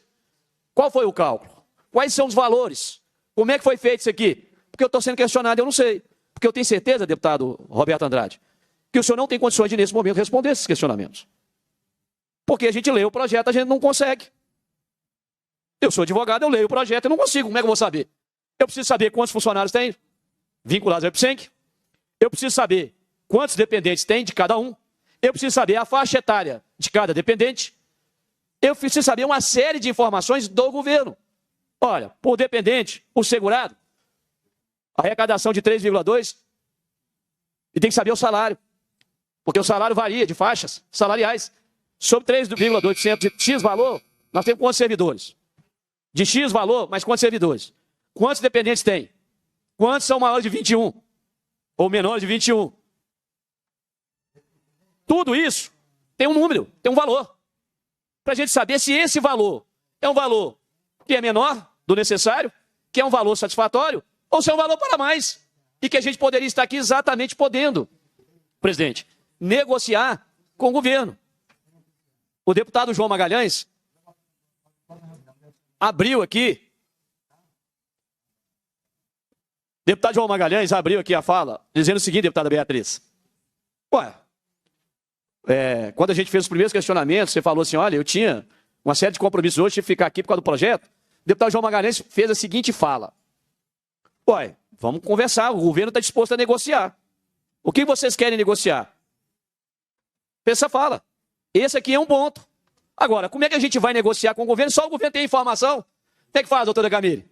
Qual foi o cálculo? Quais são os valores? Como é que foi feito isso aqui? Porque eu estou sendo questionado, eu não sei. Porque eu tenho certeza, deputado Roberto Andrade, que o senhor não tem condições de, nesse momento, responder esses questionamentos. Porque a gente lê o projeto, a gente não consegue. Eu sou advogado, eu leio o projeto, eu não consigo. Como é que eu vou saber? Eu preciso saber quantos funcionários tem vinculados ao EPSENC. Eu preciso saber quantos dependentes tem de cada um. Eu preciso saber a faixa etária de cada dependente. Eu preciso saber uma série de informações do governo. Olha, por dependente, por segurado, arrecadação de 3,2, e tem que saber o salário. Porque o salário varia de faixas salariais. Sobre 3,2% de X valor, nós temos quantos servidores? De X valor, mas quantos servidores? Quantos dependentes tem? Quantos são maiores de 21? Ou menores de 21? Tudo isso tem um número, tem um valor. Para a gente saber se esse valor é um valor que é menor do necessário, que é um valor satisfatório, ou se é um valor para mais. E que a gente poderia estar aqui exatamente podendo, presidente, negociar com o governo. O deputado João Magalhães abriu aqui. Deputado João Magalhães abriu aqui a fala, dizendo o seguinte, deputada Beatriz. Ué, quando a gente fez os primeiros questionamentos, você falou assim, olha, eu tinha uma série de compromissos hoje, tive que ficar aqui por causa do projeto. O deputado João Magalhães fez a seguinte fala. Ué, vamos conversar, o governo está disposto a negociar. O que vocês querem negociar? Essa fala. Esse aqui é um ponto. Agora, como é que a gente vai negociar com o governo? Só o governo tem informação. O que é que faz, doutora Camille?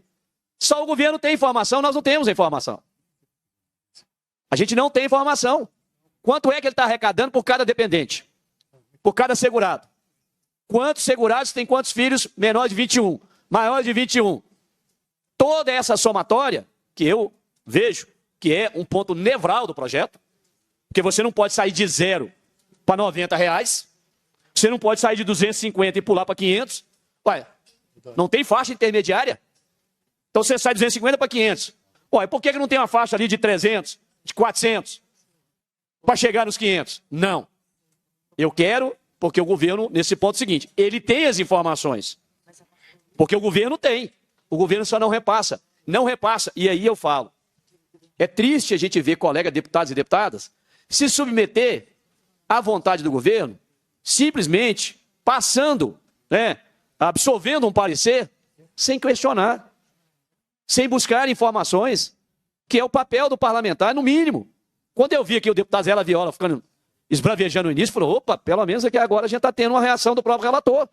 Só o governo tem informação, nós não temos informação. A gente não tem informação. Quanto é que ele está arrecadando por cada dependente? Por cada segurado? Quantos segurados têm quantos filhos menores de 21? Maiores de 21? Toda essa somatória, que eu vejo que é um ponto nevral do projeto, porque você não pode sair de 0 para R$90, você não pode sair de 250 e pular para 500. Ué, não tem faixa intermediária? Então você sai de 250 para 500. Ué, por que não tem uma faixa ali de 300, de 400, para chegar nos 500? Não. Eu quero, porque o governo, nesse ponto é o seguinte, ele tem as informações. Porque o governo tem. O governo só não repassa. Não repassa. E aí eu falo. É triste a gente ver colegas deputados e deputadas se submeter à vontade do governo, simplesmente passando, absorvendo um parecer, sem questionar, sem buscar informações, que é o papel do parlamentar, no mínimo. Quando eu vi aqui o deputado Zé Laviola ficando esbravejando no início, falou, opa, pelo menos aqui agora a gente está tendo uma reação do próprio relator.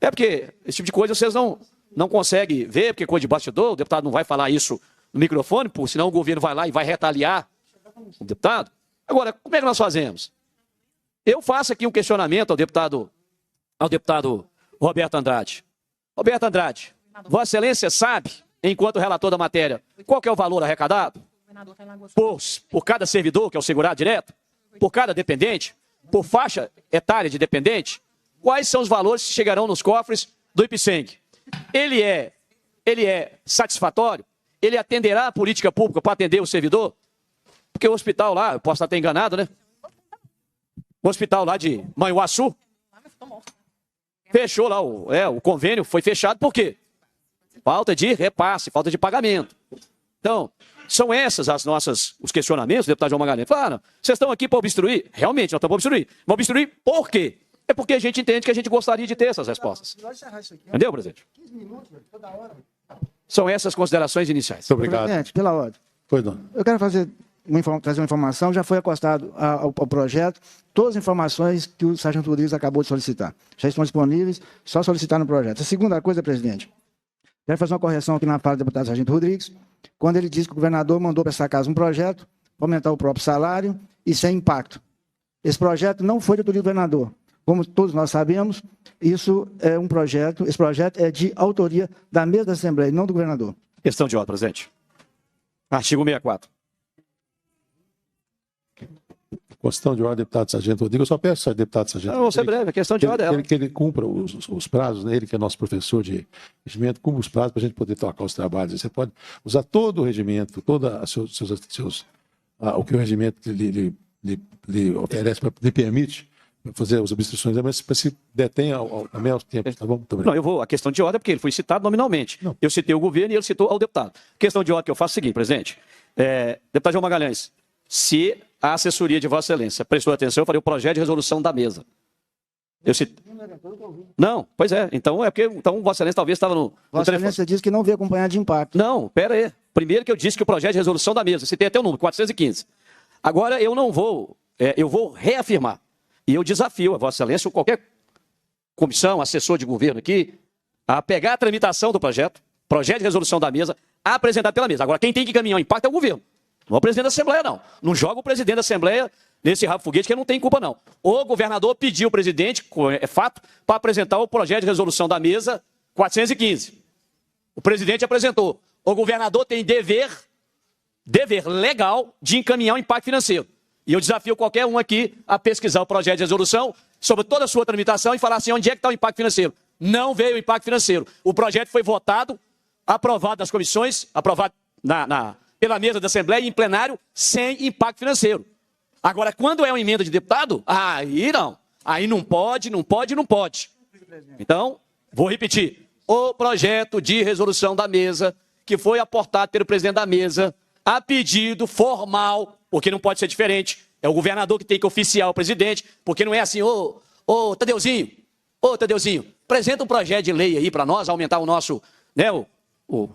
É porque esse tipo de coisa vocês não conseguem ver, porque coisa de bastidor, o deputado não vai falar isso no microfone, senão o governo vai lá e vai retaliar o deputado. Agora, como é que nós fazemos? Eu faço aqui um questionamento ao deputado Roberto Andrade. Roberto Andrade, Vossa Excelência sabe, enquanto relator da matéria, qual que é o valor arrecadado? Por cada servidor, que é o segurado direto? Por cada dependente? Por faixa etária de dependente? Quais são os valores que chegarão nos cofres do IPSENG? Ele é satisfatório? Ele atenderá a política pública para atender o servidor? Porque o hospital lá, eu posso estar enganado, né? O hospital lá de Manhuaçu fechou lá, o convênio foi fechado, por quê? Falta de repasse, falta de pagamento. Então, são esses os questionamentos, o deputado João Magalhães. Fala, vocês estão aqui para obstruir? Realmente, nós estamos para obstruir. Vamos obstruir por quê? É porque a gente entende que a gente gostaria de ter essas respostas. Entendeu, presidente? São essas considerações iniciais. Muito obrigado. Presidente, pela ordem. Foi, dona. Eu quero trazer uma informação, já foi acostado ao projeto todas as informações que o sargento Rodrigues acabou de solicitar. Já estão disponíveis, só solicitar no projeto. A segunda coisa, presidente, quero fazer uma correção aqui na fala do deputado sargento Rodrigues, quando ele disse que o governador mandou para essa casa um projeto para aumentar o próprio salário e sem impacto. Esse projeto não foi de autoria do governador. Como todos nós sabemos, esse projeto é de autoria da mesa da Assembleia, não do governador. Questão de ordem, presidente. Artigo 64. Questão de ordem, deputado sargento Rodrigo. Eu só peço, deputado sargento. Não, vou ser breve, a questão de ordem é ela. Que ele cumpra os prazos, né? Ele que é nosso professor de regimento, cumpra os prazos para a gente poder tocar os trabalhos. Você pode usar todo o regimento, o que o regimento lhe oferece, lhe permite fazer as obstruções, mas se detém ao mesmo tempo, tá bom? Muito obrigado. Não, a questão de ordem é porque ele foi citado nominalmente. Não. Eu citei o governo e ele citou ao deputado. Questão de ordem que eu faço é o seguinte, presidente. Deputado João Magalhães, se a assessoria de Vossa Excelência prestou atenção, eu falei o projeto de resolução da mesa. Não, pois é. Então é porque Vossa Excelência talvez estava no Vossa Excelência disse que não veio acompanhar de impacto. Não, pera aí. Primeiro que eu disse que o projeto de resolução da mesa, citei até o número, 415. Agora eu não vou, eu vou reafirmar. E eu desafio a Vossa Excelência ou qualquer comissão, assessor de governo aqui, a pegar a tramitação do projeto de resolução da mesa, apresentado pela mesa. Agora, quem tem que caminhar o impacto é o governo. Não é o presidente da Assembleia, não. Não joga o presidente da Assembleia nesse rabo foguete, que ele não tem culpa, não. O governador pediu ao presidente, é fato, para apresentar o projeto de resolução da mesa 415. O presidente apresentou. O governador tem dever legal de encaminhar o impacto financeiro. E eu desafio qualquer um aqui a pesquisar o projeto de resolução sobre toda a sua tramitação e falar assim, onde é que está o impacto financeiro? Não veio o impacto financeiro. O projeto foi votado, aprovado nas comissões, aprovado pela mesa da Assembleia e em plenário, sem impacto financeiro. Agora, quando é uma emenda de deputado, aí não. Aí não pode. Então, vou repetir. O projeto de resolução da mesa, que foi aportado pelo presidente da mesa, a pedido formal, porque não pode ser diferente. É o governador que tem que oficiar o presidente, porque não é assim, ô Tadeuzinho, apresenta um projeto de lei aí para nós, aumentar o nosso, né, o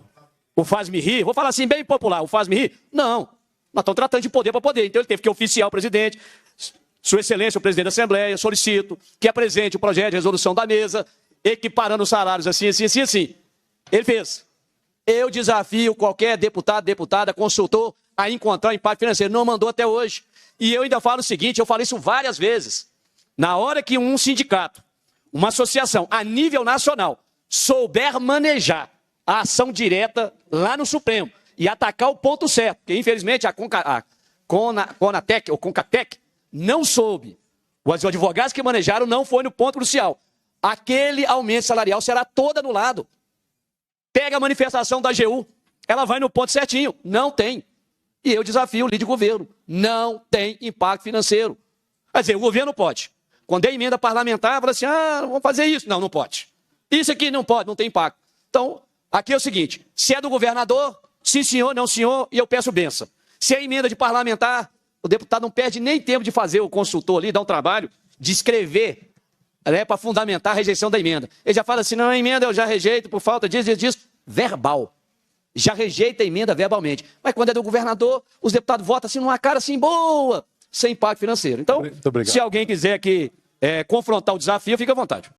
faz-me rir. Vou falar assim, bem popular, o faz-me rir. Não, nós estamos tratando de poder para poder. Então ele teve que oficiar o presidente. Sua Excelência, o presidente da Assembleia, solicito que apresente o projeto de resolução da mesa, equiparando os salários assim. Ele fez. Eu desafio qualquer deputado, deputada, consultor a encontrar impacto financeiro. Não mandou até hoje. E eu ainda falo o seguinte, eu falei isso várias vezes. Na hora que um sindicato, uma associação a nível nacional, souber manejar a ação direta lá no Supremo e atacar o ponto certo, porque infelizmente a Conatec, ou Concatec, não soube. Os advogados que manejaram não foi no ponto crucial. Aquele aumento salarial será todo anulado. Pega a manifestação da AGU, ela vai no ponto certinho. Não tem. E eu desafio o líder de governo. Não tem impacto financeiro. Quer dizer, o governo pode. Quando é emenda parlamentar, fala assim, vamos fazer isso. Não, não pode. Isso aqui não pode, não tem impacto. Então, aqui é o seguinte, se é do governador, sim senhor, não senhor, e eu peço benção. Se é emenda de parlamentar, o deputado não perde nem tempo de fazer o consultor ali, dar um trabalho, de escrever, né, para fundamentar a rejeição da emenda. Ele já fala assim, não, a emenda eu já rejeito por falta disso, verbal. Já rejeita a emenda verbalmente. Mas quando é do governador, os deputados votam assim numa cara assim boa, sem impacto financeiro. Então, se alguém quiser aqui confrontar o desafio, fica à vontade.